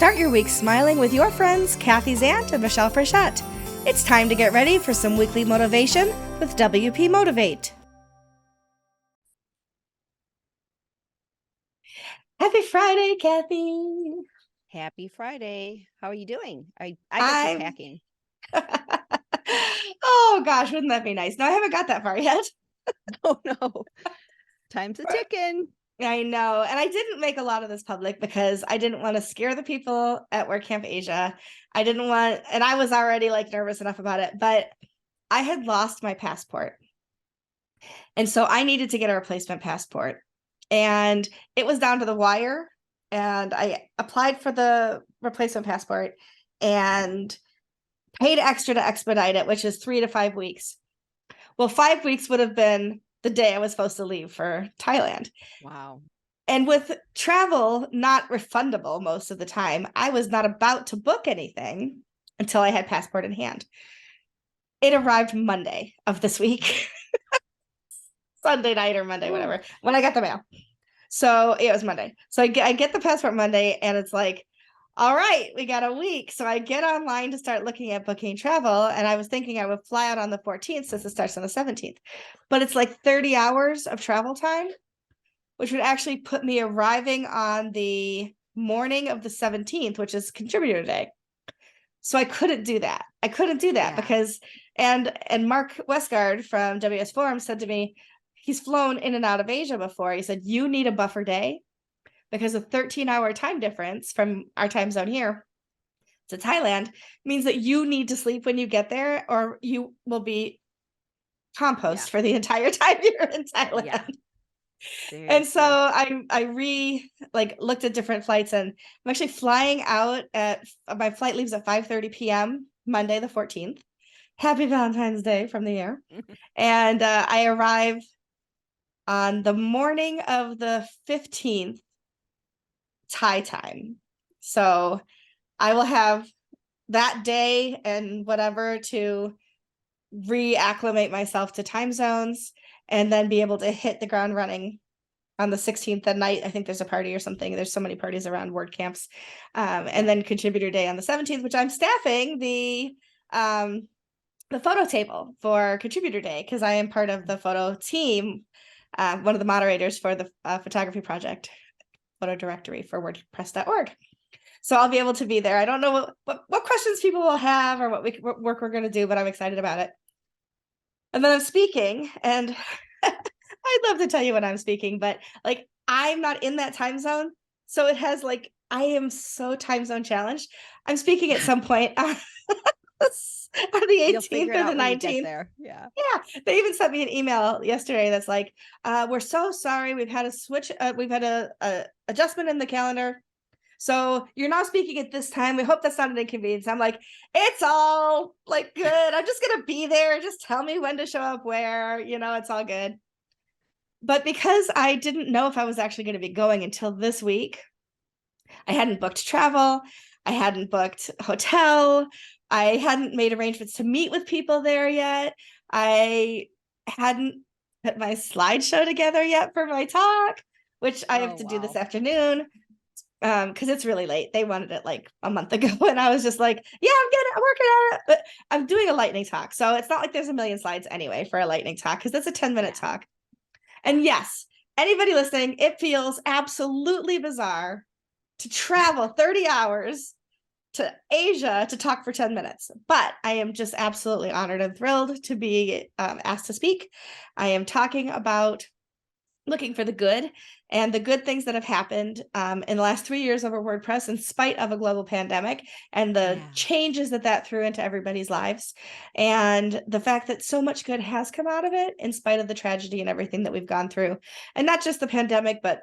Start your week smiling with your friends, Kathy Zant and Michelle Frechette. It's time to get ready for some weekly motivation with WP Motivate. Happy Friday, Kathy. Happy Friday. How are you doing? I guess I'm- you're packing. Oh gosh, wouldn't that be nice? No, I haven't got that far yet. Oh no. Time's a ticking. I know. And I didn't make a lot of this public because I didn't want to scare the people at WordCamp Asia. And I was already nervous enough about it, but I had lost my passport. And so I needed to get a replacement passport. And it was down to the wire. And I applied for the replacement passport and paid extra to expedite it, which is 3 to 5 weeks. Well, 5 weeks would have been the day I was supposed to leave for Thailand. Wow. And with travel not refundable most of the time, I was not about to book anything until I had passport in hand. It arrived Monday of this week. Sunday night or Monday, whatever, when I got the mail. So it was Monday. So I get the passport Monday, and it's like, all right, we got a week. So I get online to start looking at booking travel. And I was thinking I would fly out on the 14th since it starts on the 17th. But it's like 30 hours of travel time, which would actually put me arriving on the morning of the 17th, which is contributor day. So I couldn't do that. Because, and Mark Westgard from WS Forum said to me, he's flown in and out of Asia before. He said, you need a buffer day because a 13-hour time difference from our time zone here to Thailand means that you need to sleep when you get there, or you will be compost for the entire time you're in Thailand. Yeah. And so I looked at different flights, and I'm actually flying out my flight leaves at 5:30 p.m. Monday the 14th. Happy Valentine's Day from the air. And I arrive on the morning of the 15th Thai time. So I will have that day and whatever to reacclimate myself to time zones, and then be able to hit the ground running on the 16th at night. I think there's a party or something. There's so many parties around WordCamps. And then contributor day on the 17th, which I'm staffing the photo table for contributor day because I am part of the photo team, one of the moderators for the photography project photo directory for WordPress.org. So I'll be able to be there. I don't know what questions people will have or what work we're going to do, but I'm excited about it. And then I'm speaking, and I'd love to tell you when I'm speaking, but I'm not in that time zone. So it has I am so time zone challenged. I'm speaking at some point on the 18th or the 19th. There. Yeah. Yeah. They even sent me an email yesterday that's like, we're so sorry. We've had a switch. We've had a adjustment in the calendar. So you're now speaking at this time. We hope that's not an inconvenience. I'm like, it's all good. I'm just going to be there. Just tell me when to show up where, it's all good. But because I didn't know if I was actually going to be going until this week, I hadn't booked travel. I hadn't booked hotel. I hadn't made arrangements to meet with people there yet. I hadn't put my slideshow together yet for my talk, which I have to do this afternoon. Because it's really late. They wanted it a month ago, and I was just like, yeah, I'm working on it. But I'm doing a lightning talk, so it's not like there's a million slides anyway for a lightning talk, because that's a 10-minute talk. And yes, anybody listening, it feels absolutely bizarre to travel 30 hours to Asia to talk for 10 minutes. But I am just absolutely honored and thrilled to be asked to speak. I am talking about looking for the good and the good things that have happened in the last 3 years over WordPress, in spite of a global pandemic, and the changes that threw into everybody's lives, and the fact that so much good has come out of it in spite of the tragedy and everything that we've gone through. And not just the pandemic, but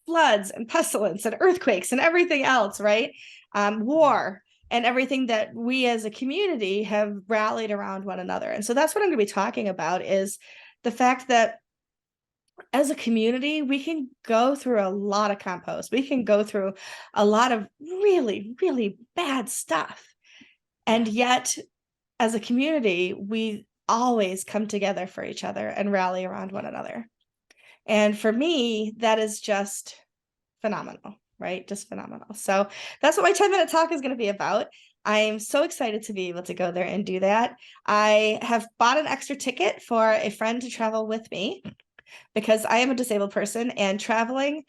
floods and pestilence and earthquakes and everything else, right? War and everything that we as a community have rallied around one another. And so that's what I'm going to be talking about, is the fact that as a community, we can go through a lot of compost. We can go through a lot of really, really bad stuff. And yet, as a community, we always come together for each other and rally around one another. And for me, that is just phenomenal. right? Just phenomenal. So that's what my 10-minute talk is going to be about. I'm so excited to be able to go there and do that. I have bought an extra ticket for a friend to travel with me because I am a disabled person and traveling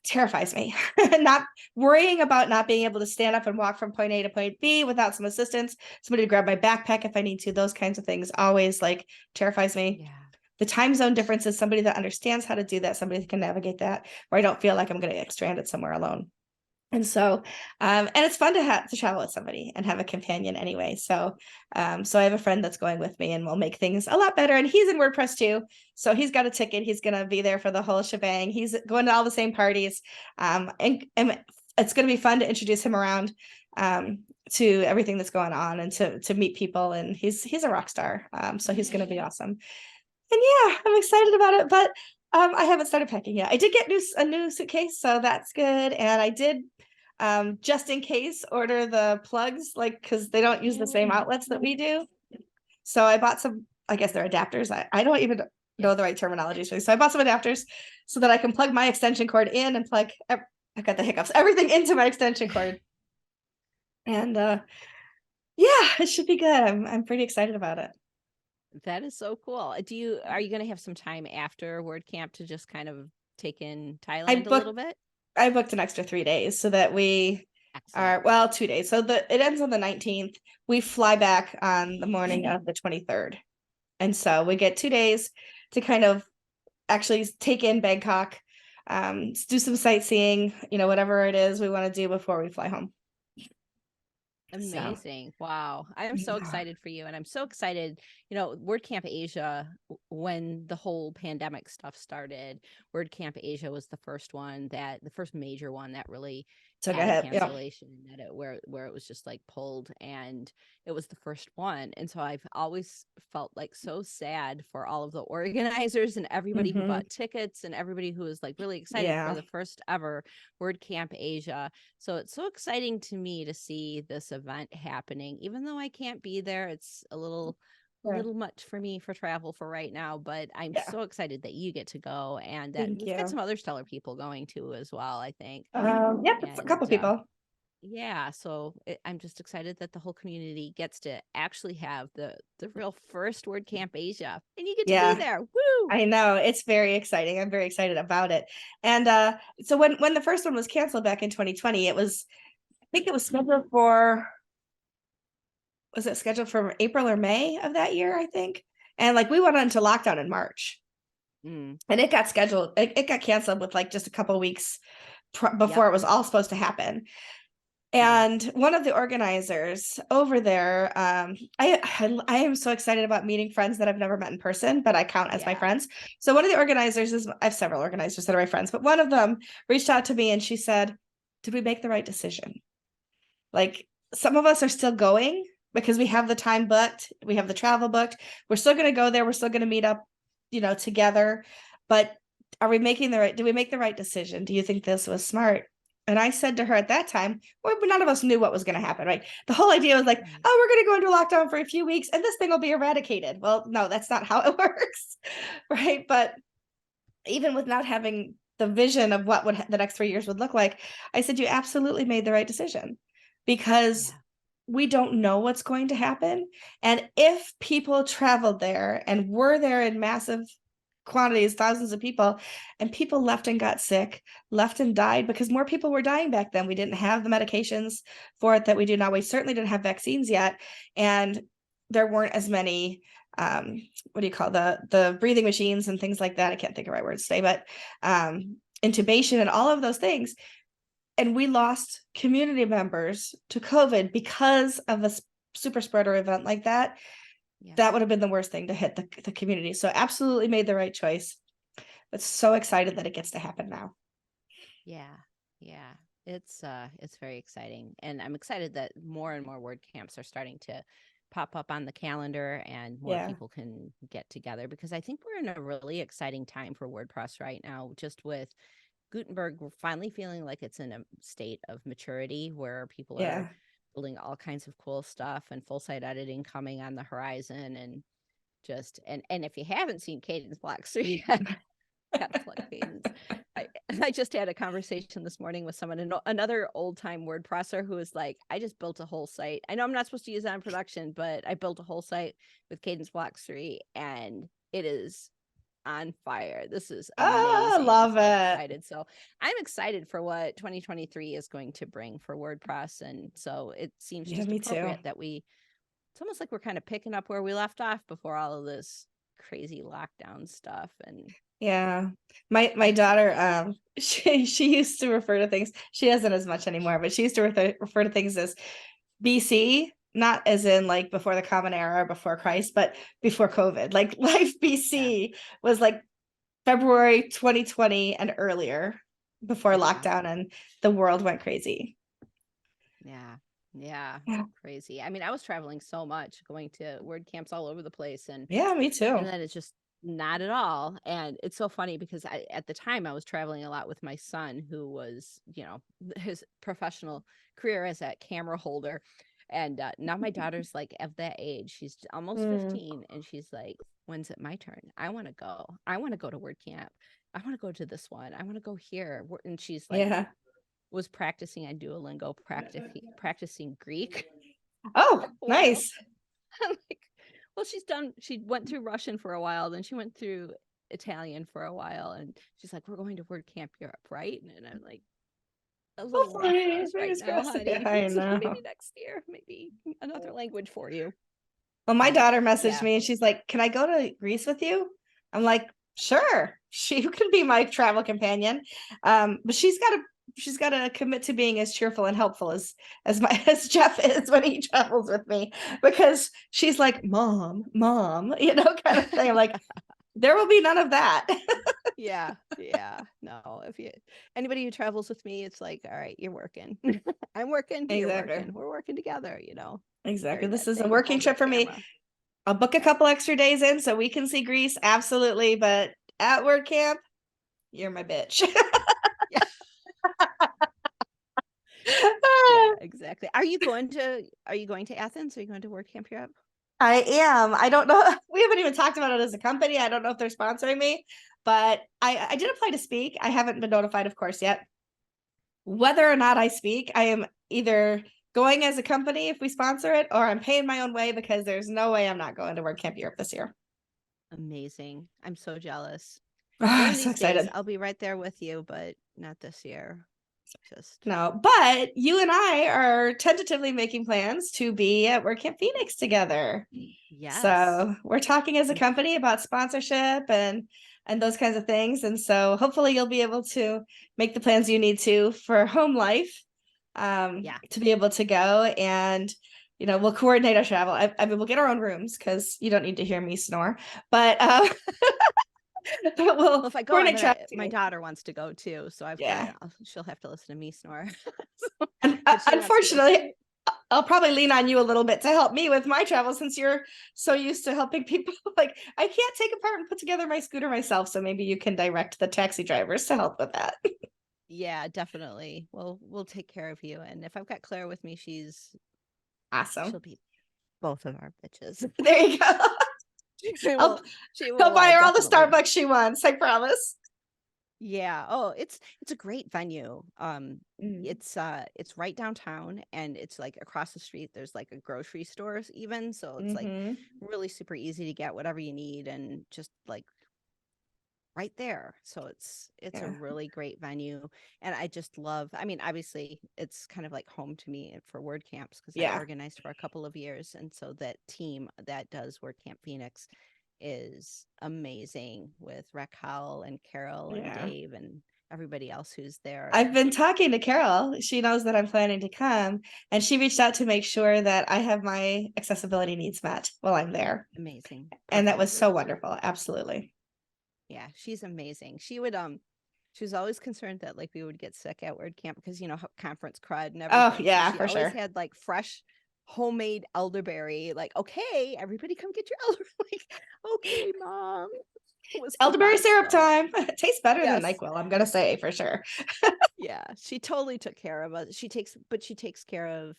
terrifies me. Not worrying about not being able to stand up and walk from point A to point B without some assistance, somebody to grab my backpack if I need to, those kinds of things always like terrifies me. Yeah. The time zone difference is somebody that understands how to do that, somebody that can navigate that, where I don't feel like I'm going to get stranded somewhere alone. And so, and it's fun to have to travel with somebody and have a companion anyway. So, so I have a friend that's going with me, and we'll make things a lot better. And he's in WordPress too, so he's got a ticket. He's gonna be there for the whole shebang. He's going to all the same parties, and it's gonna be fun to introduce him around to everything that's going on and to meet people. And he's a rock star, so he's gonna be awesome. And yeah, I'm excited about it, but I haven't started packing yet. I did get a new suitcase, so that's good. And I did just in case order the plugs, like because they don't use the same outlets that we do. So I bought some, I guess they're adapters. I don't even know the right terminology. So I bought some adapters so that I can plug my extension cord in and plug, I got the hiccups, everything into my extension cord. And yeah, it should be good. I'm pretty excited about it. That is so cool. Are you going to have some time after WordCamp to just kind of take in I Thailand a little booked bit? I booked an extra 3 days so that we Excellent. are, well, 2 days. So it ends on the 19th. We fly back on the morning of the 23rd. And so we get 2 days to kind of actually take in Bangkok, do some sightseeing, whatever it is we want to do before we fly home. So Amazing. Wow. I am so yeah, excited for you. And I'm so excited. WordCamp Asia, when the whole pandemic stuff started, WordCamp Asia was the first major one that really took a had a hit. Yeah. cancellation where it was just like pulled, and it was the first one. And so I've always felt like so sad for all of the organizers and everybody who Hmm. bought tickets and everybody who was like really excited for Yeah. the first ever WordCamp Asia. So it's so exciting to me to see this event happening. Even though I can't be there, it's a Yeah. little much for me for travel for right now, but I'm Yeah. so excited that you get to go and that Thank we've got you. some other stellar people going too as well, I think. Yep, it's a And couple people. yeah, so I'm just excited that the whole community gets to actually have the real first WordCamp Asia, and you get to be Yeah. there. Woo! I know, it's very exciting. I'm very excited about it. And so when the first one was canceled back in 2020, I think it was scheduled for, was it scheduled for April or May of that year, I think? And like we went into lockdown in March, Mm, and it got scheduled, it got canceled with like just a couple weeks yep. before it was all supposed to happen. Yeah. And one of the organizers over there, I am so excited about meeting friends that I've never met in person, but I count as my Yeah. friends. So one of the organizers I have several organizers that are my friends, but one of them reached out to me and she said, "Did we make the right decision? Like some of us are still going because we have the time booked, we have the travel booked. We're still going to go there. We're still going to meet up, together. But are we making did we make the right decision? Do you think this was smart?" And I said to her at that time, well, none of us knew what was going to happen, right? The whole idea was like, Right. oh, we're going to go into lockdown for a few weeks and this thing will be eradicated. Well, no, that's not how it works, right? But even with not having the vision of what would the next 3 years would look like, I said, you absolutely made the right decision because Yeah. we don't know what's going to happen. And if people traveled there and were there in massive quantities, thousands of people, and people left and got sick, left and died because more people were dying back then. We didn't have the medications for it that we do now. We certainly didn't have vaccines yet. And there weren't as many what do you call the breathing machines and things like that. I can't think of the right words to say, but intubation and all of those things. And we lost community members to COVID because of a super spreader event like that. Yeah. That would have been the worst thing to hit the community. So absolutely made the right choice. But so excited that it gets to happen now. Yeah. Yeah. It's very exciting. And I'm excited that more and more word camps are starting to pop up on the calendar and more Yeah. people can get together, because I think we're in a really exciting time for WordPress right now, just with Gutenberg, we're finally feeling like it's in a state of maturity where people are Yeah. building all kinds of cool stuff, and full site editing coming on the horizon, and just and if you haven't seen Cadence Block 3 yet, Gotta plug Cadence. I just had a conversation this morning with someone, another old time word processor, who was like, I just built a whole site. I know I'm not supposed to use that in production, but I built a whole site with Cadence Blocks 3 and it is on fire. This is Oh, amazing. love So I'm it. excited. So I'm excited for what 2023 is going to bring for WordPress. And so it seems Yeah, just me too. appropriate that it's almost like we're kind of picking up where we left off before all of this crazy lockdown stuff. And Yeah. My daughter, she used to refer to things, she doesn't as much anymore, but she used to refer to things as BC, not as in like before the common era or before Christ, but before COVID. Like life yeah, BC was like February 2020 and earlier, before yeah, lockdown and the world went crazy. yeah, yeah. Yeah. Crazy. I mean, I was traveling so much, going to word camps all over the place, and Yeah, me too. then it's just not at all. And it's so funny because at the time I was traveling a lot with my son, who was, his professional career as a camera holder. And now my daughter's like of that age. She's almost Mm, 15, and she's like, when's it my turn? I want to go. I want to go to word camp. I want to go to this one. I want to go here. And she's like, yeah. was practicing on Duolingo, practicing Greek. Oh, Wow. nice. I'm like, well, she went through Russian for a while, then she went through Italian for a while, and she's like, we're going to WordCamp Europe, right? And I'm like, a little rough for Hopefully, us right fingers now, crossed. Yeah, honey. I So maybe know. next year, maybe another language for you. Well, my But daughter messaged yeah, me and she's like, "Can I go to Greece with you?" I'm like, "Sure." She can be my travel companion. But she's got to commit to being as cheerful and helpful as my as Jeff is when he travels with me, because she's like, "Mom," kind of thing. I'm like, there will be none of that. yeah, yeah. No, if you anybody who travels with me, it's like, all right, you're working. I'm working, you're Exactly. working. We're working together, Exactly. carry This that is a thing and working hold trip that for me. camera. I'll book a Yep. couple extra days in so we can see Greece, absolutely. But at WordCamp, you're my bitch. Yeah. Yeah, exactly. Are you going to Athens? Are you going to WordCamp Europe? I am. I don't know. We haven't even talked about it as a company. I don't know if they're sponsoring me, but I did apply to speak. I haven't been notified, of course, yet. Whether or not I speak, I am either going as a company if we sponsor it, or I'm paying my own way, because there's no way I'm not going to WordCamp Europe this year. Amazing. I'm so jealous. One Ah, of so these days excited. I'll be right there with you, but not this year. Just No, but you and I are tentatively making plans to be at WordCamp Phoenix together. yes. So we're talking as a I'm company about sponsorship and those kinds of things. And so hopefully you'll be able to make the plans you need to for home life, yeah. to be able to go. And we'll coordinate our travel. I mean, we'll get our own rooms because you don't need to hear me snore. But but we'll Well, if I go, coordinate travel my together. daughter wants to go too, so Yeah. she'll have to listen to me snore. And But she wants to go too. unfortunately, I'll probably lean on you a little bit to help me with my travel, since you're so used to helping people. Like, I can't take apart and put together my scooter myself, so maybe you can direct the taxi drivers to help with that. Yeah, definitely. Well, we'll take care of you. And if I've got Claire with me, she'll Awesome. be both of our bitches. There you go. She I'll will she I'll will buy her all the definitely. Starbucks she wants, I promise. Yeah. Oh, it's a great venue. Mm. It's right downtown, and it's like across the street there's like a grocery stores even, so it's like Mm-hmm. really super easy to get whatever you need and just like right there. So it's a Yeah. really great venue, and I just love, I mean, obviously it's kind of like home to me for word camps because I Yeah. organized for a couple of years, and so that team that does WordCamp Phoenix is amazing with Rec Howell and Carol and Yeah. Dave and everybody else who's there. I've And been talking to Carol. She knows that I'm planning to come, and she reached out to make sure that I have my accessibility needs met while I'm there. amazing. And that Perfect. was so wonderful. Absolutely. Yeah, she's amazing. She was always concerned that like we would get sick at WordCamp because conference crud and Oh, everything. So yeah, she for always sure. had like fresh homemade elderberry. Like, okay, everybody come get your elder. Like, okay, mom. It was the Elderberry best. syrup So time. It tastes better than yes, NyQuil, I'm gonna say for sure. yeah, she totally took care of us. She takes care of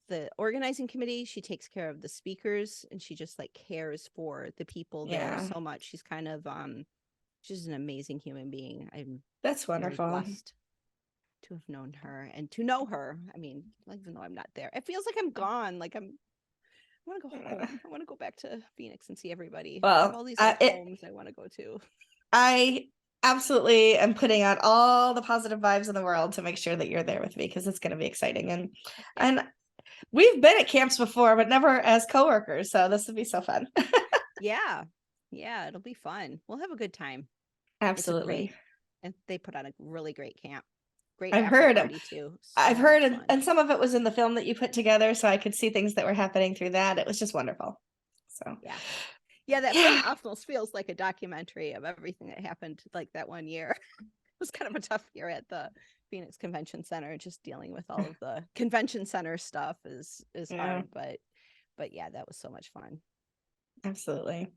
the organizing committee. She takes care of the speakers, and she just like cares for the people there Yeah. so much. She's an amazing human being. I'm That's very wonderful. blessed to have known her and to know her. I mean, even though I'm not there, it feels like I'm gone. Like I want to go home. I want to go back to Phoenix and see everybody. I have Well, all these like homes I want to go to. I absolutely am putting out all the positive vibes in the world to make sure that you're there with me, because it's going to be exciting. And we've been at camps before, but never as coworkers. So this would be so fun. Yeah. It'll be fun. We'll have a good time. Absolutely. And they put on a really great camp. Great I've after heard, party too. I've So heard, much fun. and some of it was in the film that you put together, so I could see things that were happening through that. It was just wonderful. So yeah, that film almost feels like a documentary of everything that happened like that one year. It was kind of a tough year at the Phoenix Convention Center. Just dealing with all of the convention center stuff is hard, but yeah, that was so much fun. Absolutely.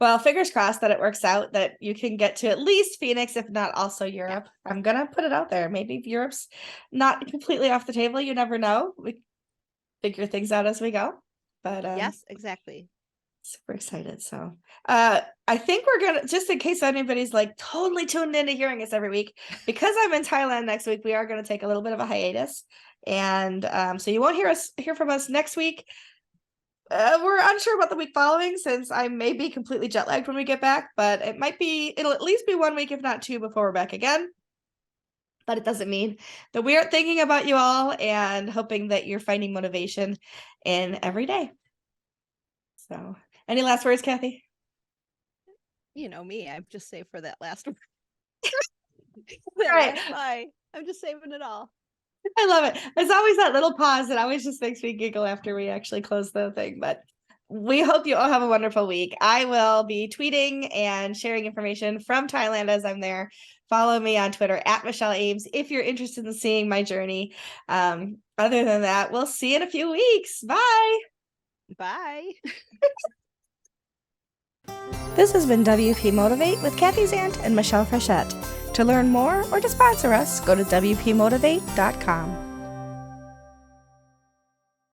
Well, fingers crossed that it works out, that you can get to at least Phoenix, if not also Europe. Yeah. I'm gonna put it out there. Maybe Europe's not completely off the table. You never know. We figure things out as we go. But yes, exactly. Super excited. So I think we're gonna, just in case anybody's like totally tuned into hearing us every week, because I'm in Thailand next week, we are gonna take a little bit of a hiatus. And so you won't hear from us next week. We're unsure about the week following, since I may be completely jet lagged when we get back, but it'll at least be 1 week, if not 2, before we're back again. But it doesn't mean that we aren't thinking about you all and hoping that you're finding motivation in every day. So, any last words, Kathy? You know me, I'm just saved for that last word. Right. Bye. I'm just saving it all. I love it. There's always that little pause that always just makes me giggle after we actually close the thing. But we hope you all have a wonderful week. I will be tweeting and sharing information from Thailand as I'm there. Follow me on Twitter at Michelle Ames if you're interested in seeing my journey. Other than that, we'll see you in a few weeks. Bye. Bye. This has been WP Motivate with Kathy Zant and Michelle Frechette. To learn more or to sponsor us, go to WPMotivate.com.